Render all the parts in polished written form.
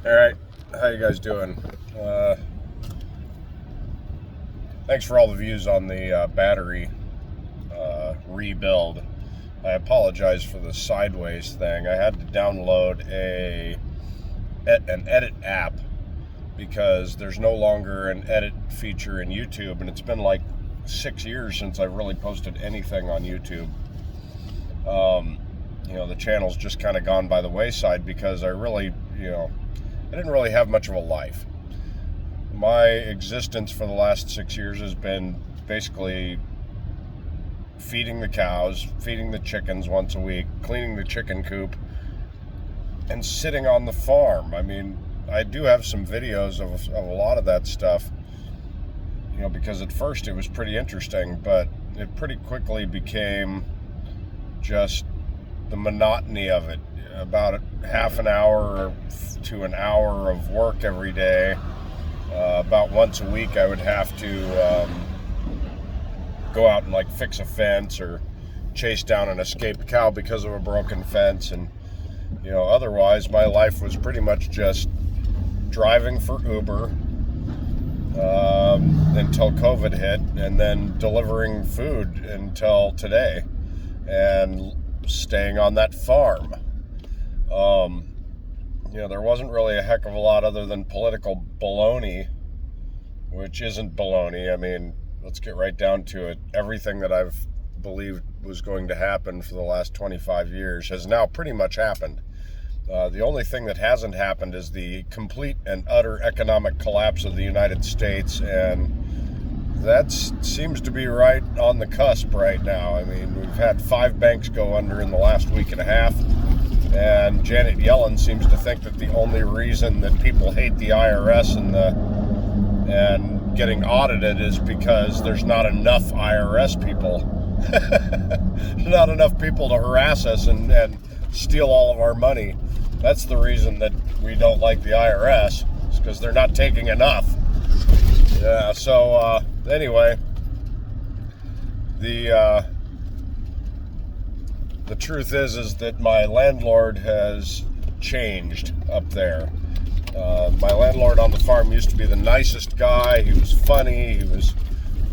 All right, how you guys doing? Thanks for all the views on the battery rebuild. I apologize for the sideways thing. I had to download an edit app because there's no longer an edit feature in YouTube, and it's been like 6 years since I've really posted anything on YouTube. The channel's just kind of gone by the wayside because I didn't really have much of a life. My existence for the last 6 years has been basically feeding the cows, feeding the chickens once a week, cleaning the chicken coop, and sitting on the farm. I mean, I do have some videos of a lot of that stuff, because at first it was pretty interesting, but it pretty quickly became just the monotony of it. About half an hour to an hour of work every day. About once a week I would have to go out and fix a fence or chase down an escaped cow because of a broken fence, and otherwise my life was pretty much just driving for Uber until COVID hit, and then delivering food until today, and staying on that farm. There wasn't really a heck of a lot other than political baloney, which isn't baloney. I mean, let's get right down to it. Everything that I've believed was going to happen for the last 25 years has now pretty much happened. The only thing that hasn't happened is the complete and utter economic collapse of the United States, and that seems to be right on the cusp right now. I mean, we've had 5 banks go under in the last week and a half, and Janet Yellen seems to think that the only reason that people hate the IRS and getting audited is because there's not enough IRS people. Not enough people to harass us and steal all of our money. That's the reason that we don't like the IRS, is because they're not taking enough. Yeah, so anyway, the truth is that my landlord has changed up there. My landlord on the farm used to be the nicest guy. He was funny, he was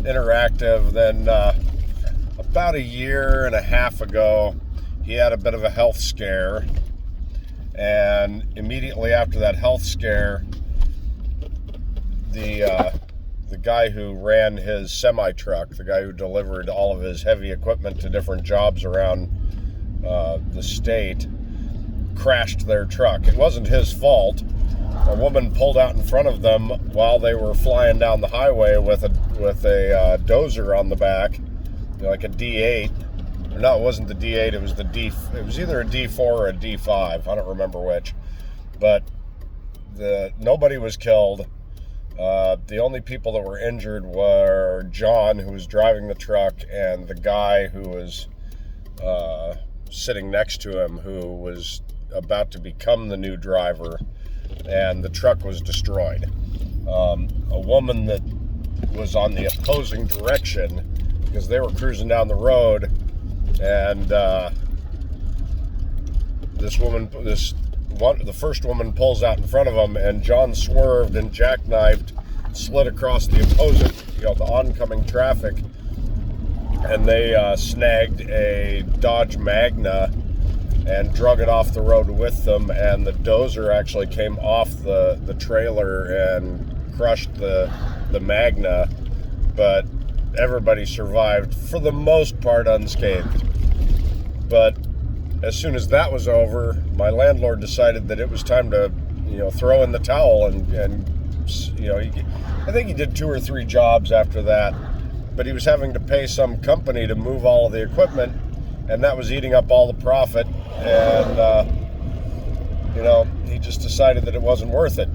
interactive. Then about a year and a half ago, he had a bit of a health scare, and immediately after that health scare, the guy who ran his semi-truck, the guy who delivered all of his heavy equipment to different jobs around the state, crashed their truck. It wasn't his fault. A woman pulled out in front of them while they were flying down the highway with a dozer on the back, like a D8. No, it wasn't the D8. It was it was either a D4 or a D5. I don't remember which. But nobody was killed. The only people that were injured were John, who was driving the truck, and the guy who was sitting next to him, who was about to become the new driver, and the truck was destroyed. A woman that was on the opposing direction, because they were cruising down the road, and the first woman pulls out in front of him, and John swerved and jackknifed, slid across the opposing, the oncoming traffic, and they snagged a Dodge Magna and drug it off the road with them, and the dozer actually came off the trailer and crushed the Magna, but everybody survived for the most part unscathed. But as soon as that was over, my landlord decided that it was time to throw in the towel, and I think he did 2 or 3 jobs after that, but he was having to pay some company to move all of the equipment, and that was eating up all the profit, and he just decided that it wasn't worth it.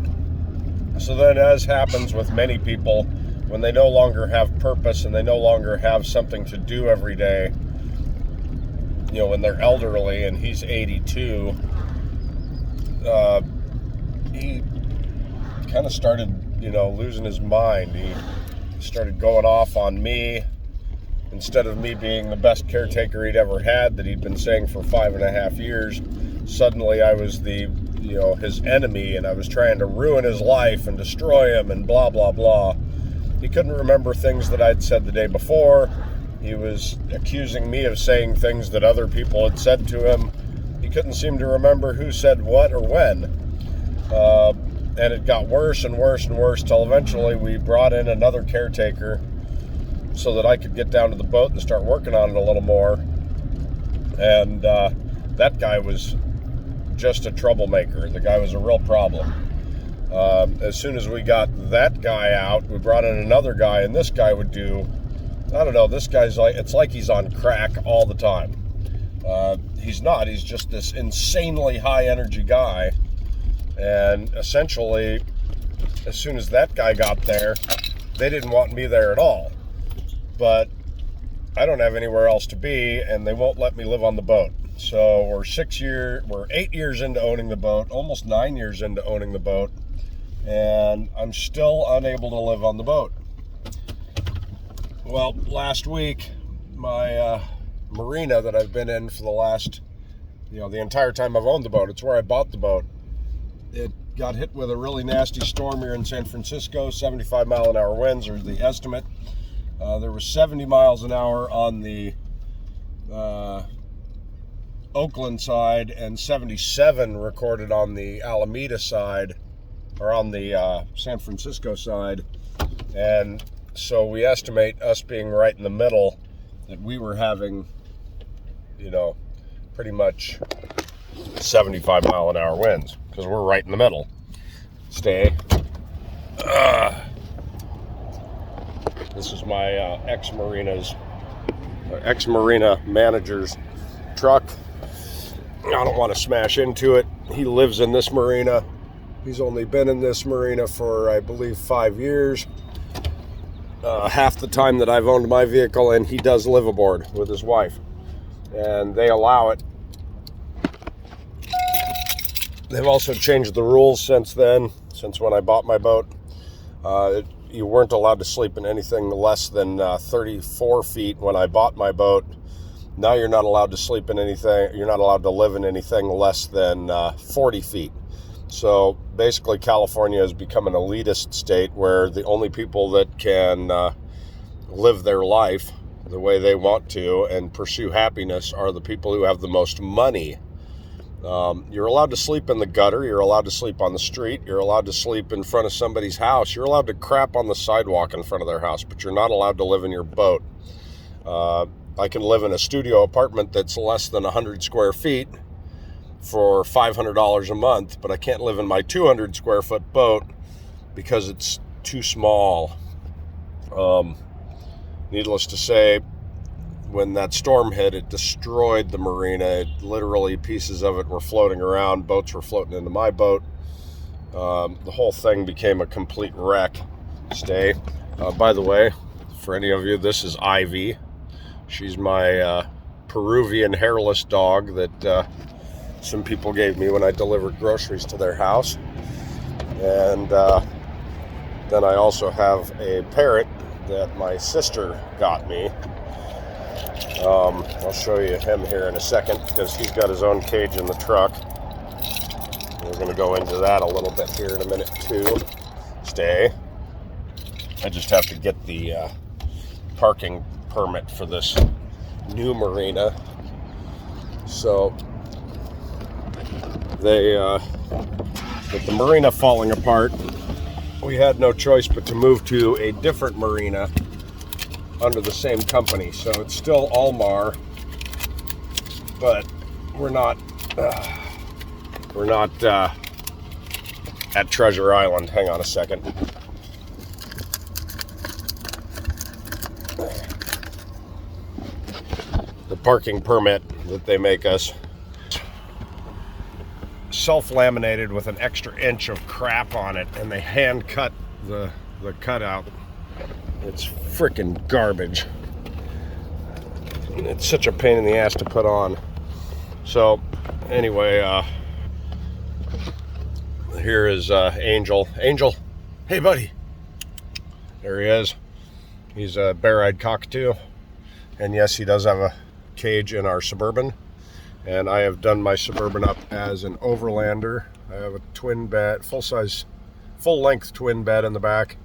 So then, as happens with many people, when they no longer have purpose and they no longer have something to do every day, when they're elderly, and he's 82, he kind of started losing his mind. He started going off on me instead of me being the best caretaker he'd ever had, that he'd been saying for 5.5 years. Suddenly I was the his enemy, and I was trying to ruin his life and destroy him and blah, blah, blah. He couldn't remember things that I'd said the day before. He was accusing me of saying things that other people had said to him. He couldn't seem to remember who said what or when. And it got worse and worse and worse till eventually we brought in another caretaker so that I could get down to the boat and start working on it a little more. And that guy was just a troublemaker. The guy was a real problem. As soon as we got that guy out, we brought in another guy, and this guy would do, I don't know, this guy's like, it's like he's on crack all the time. He's not, he's just this insanely high energy guy. And essentially, as soon as that guy got there, they didn't want me there at all. But I don't have anywhere else to be, and they won't let me live on the boat. So we're 8 years into owning the boat, almost 9 years into owning the boat, and I'm still unable to live on the boat. Well, last week, my marina that I've been in for the last, the entire time I've owned the boat, it's where I bought the boat. It got hit with a really nasty storm here in San Francisco. 75 mile an hour winds are the estimate. There was 70 miles an hour on the Oakland side and 77 recorded on the Alameda side, or on the San Francisco side. And so we estimate, us being right in the middle, that we were having, pretty much 75 mile an hour winds, because we're right in the middle. Stay. This is my ex-marina manager's truck. I don't want to smash into it. He lives in this marina. He's only been in this marina for, I believe, 5 years. Half the time that I've owned my vehicle, and he does live aboard with his wife. And they allow it. They've also changed the rules since then, since when I bought my boat. You weren't allowed to sleep in anything less than 34 feet when I bought my boat. Now you're not allowed to sleep in anything, you're not allowed to live in anything less than 40 feet. So basically California has become an elitist state where the only people that can live their life the way they want to and pursue happiness are the people who have the most money. You're allowed to sleep in the gutter, you're allowed to sleep on the street, you're allowed to sleep in front of somebody's house, you're allowed to crap on the sidewalk in front of their house, but you're not allowed to live in your boat. I can live in a studio apartment that's less than 100 square feet for $500 a month, but I can't live in my 200 square foot boat because it's too small. Needless to say, when that storm hit, it destroyed the marina. Literally, pieces of it were floating around. Boats were floating into my boat. The whole thing became a complete wreck. Stay. By the way, for any of you, this is Ivy. She's my Peruvian hairless dog that some people gave me when I delivered groceries to their house. And then I also have a parrot that my sister got me. I'll show you him here in a second because he's got his own cage in the truck. We're going to go into that a little bit here in a minute too. Stay. I just have to get the parking permit for this new marina. So with the marina falling apart, we had no choice but to move to a different marina under the same company. So it's still Almar, but we're not at Treasure Island. Hang on a second. The parking permit that they make us, self-laminated with an extra inch of crap on it, and they hand cut the cutout. It's freaking garbage. It's such a pain in the ass to put on. So anyway, here is Angel. Angel, hey buddy. There he is. He's a bare-eyed cockatoo. And yes, he does have a cage in our Suburban. And I have done my Suburban up as an Overlander I have a twin bed, full-length twin bed in the back.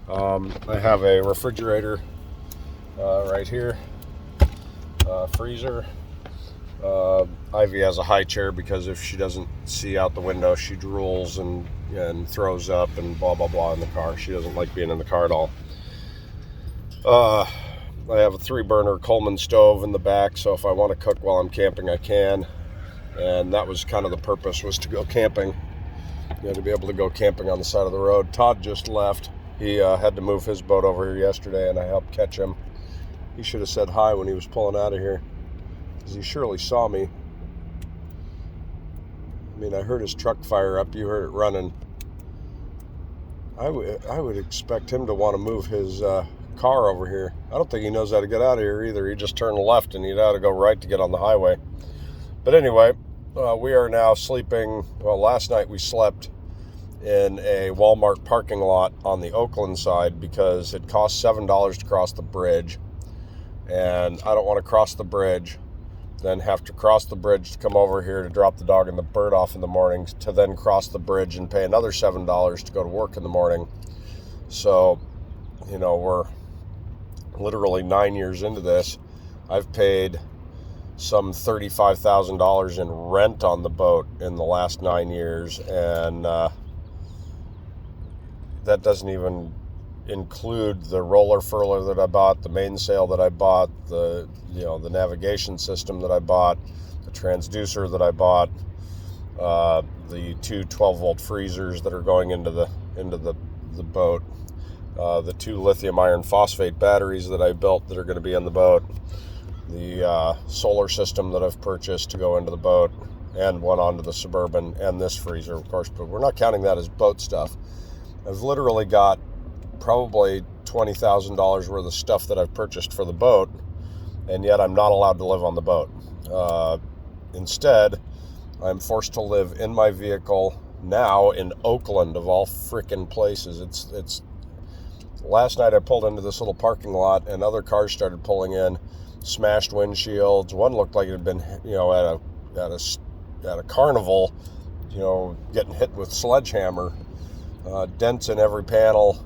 I have a refrigerator right here, freezer. Ivy has a high chair because if she doesn't see out the window, she drools and throws up and blah blah blah in the car. She doesn't like being in the car at all. I have a 3-burner Coleman stove in the back, so if I want to cook while I'm camping, I can. And that was kind of the purpose, was to go camping. To be able to go camping on the side of the road. Todd just left. He had to move his boat over here yesterday, and I helped catch him. He should have said hi when he was pulling out of here, because he surely saw me. I mean, I heard his truck fire up. You heard it running. I would expect him to want to move his car over here. I don't think he knows how to get out of here either. He just turned left and he'd have to go right to get on the highway. But anyway, we are now sleeping. Well, last night we slept in a Walmart parking lot on the Oakland side because it costs $7 to cross the bridge. And I don't want to cross the bridge, then have to cross the bridge to come over here to drop the dog and the bird off in the morning, to then cross the bridge and pay another $7 to go to work in the morning. So, we're literally 9 years into this. I've paid some $35,000 in rent on the boat in the last 9 years, and that doesn't even include the roller furler that I bought, the mainsail that I bought, the navigation system that I bought, the transducer that I bought, the 2 12-volt freezers that are going into the boat, the 2 lithium iron phosphate batteries that I built that are going to be in the boat, the solar system that I've purchased to go into the boat, and one onto the Suburban, and this freezer, of course, but we're not counting that as boat stuff. I've literally got probably $20,000 worth of stuff that I've purchased for the boat, and yet I'm not allowed to live on the boat. Instead, I'm forced to live in my vehicle now in Oakland, of all frickin' places. It's last night I pulled into this little parking lot and other cars started pulling in, smashed windshields. One looked like it had been, at a carnival, getting hit with sledgehammer, dents in every panel,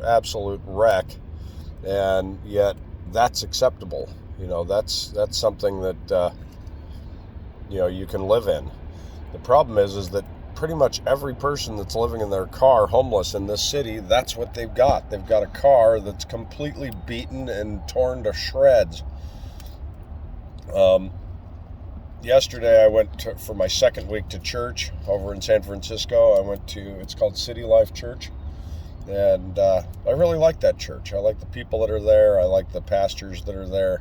absolute wreck. And yet that's acceptable. That's something that, you can live in. The problem is that pretty much every person that's living in their car, homeless in this city, that's what they've got. They've got a car that's completely beaten and torn to shreds. Yesterday I went for my second week to church over in San Francisco. I went to, it's called City Life Church. And I really like that church. I like the people that are there. I like the pastors that are there.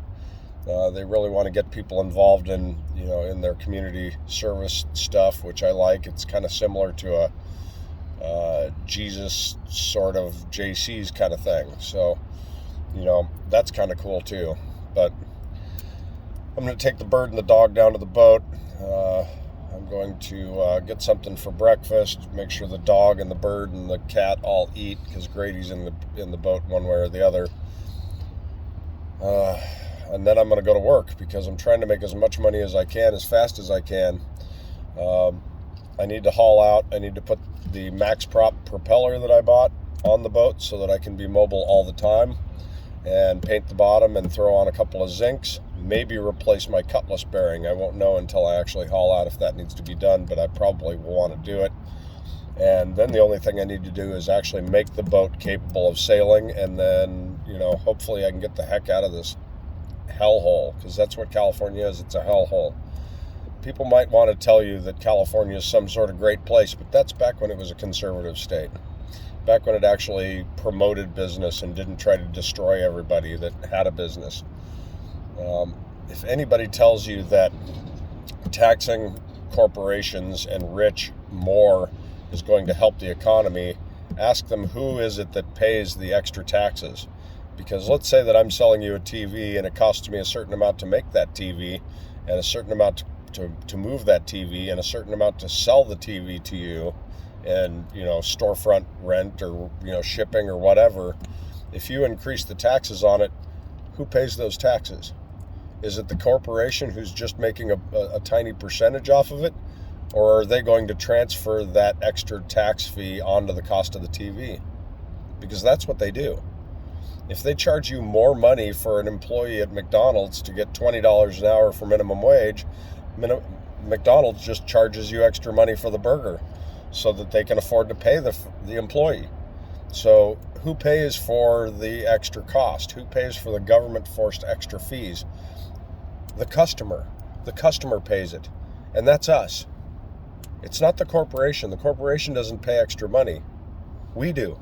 They really want to get people involved in, in their community service stuff, which I like. It's kind of similar to a Jesus sort of JC's kind of thing. So, that's kind of cool too. But I'm going to take the bird and the dog down to the boat. I'm going to get something for breakfast, make sure the dog and the bird and the cat all eat, because Grady's in the boat one way or the other. And then I'm going to go to work because I'm trying to make as much money as I can, as fast as I can. I need to haul out. I need to put the Max Prop propeller that I bought on the boat so that I can be mobile all the time, and paint the bottom and throw on a couple of zincs. Maybe replace my cutlass bearing. I won't know until I actually haul out if that needs to be done, but I probably will want to do it. And then the only thing I need to do is actually make the boat capable of sailing, and then, hopefully I can get the heck out of this hellhole, because that's what California is. It's a hellhole. People might want to tell you that California is some sort of great place, but that's back when it was a conservative state. Back when it actually promoted business and didn't try to destroy everybody that had a business. If anybody tells you that taxing corporations and rich more is going to help the economy, ask them who is it that pays the extra taxes. Because let's say that I'm selling you a TV and it costs me a certain amount to make that TV, and a certain amount to move that TV, and a certain amount to sell the TV to you, and storefront rent, or shipping or whatever. If you increase the taxes on it, who pays those taxes? Is it the corporation who's just making a tiny percentage off of it? Or are they going to transfer that extra tax fee onto the cost of the TV? Because that's what they do. If they charge you more money for an employee at McDonald's to get $20 an hour for minimum wage, McDonald's just charges you extra money for the burger so that they can afford to pay the employee. So who pays for the extra cost? Who pays for the government-forced extra fees? The customer. The customer pays it. And that's us. It's not the corporation. The corporation doesn't pay extra money. We do.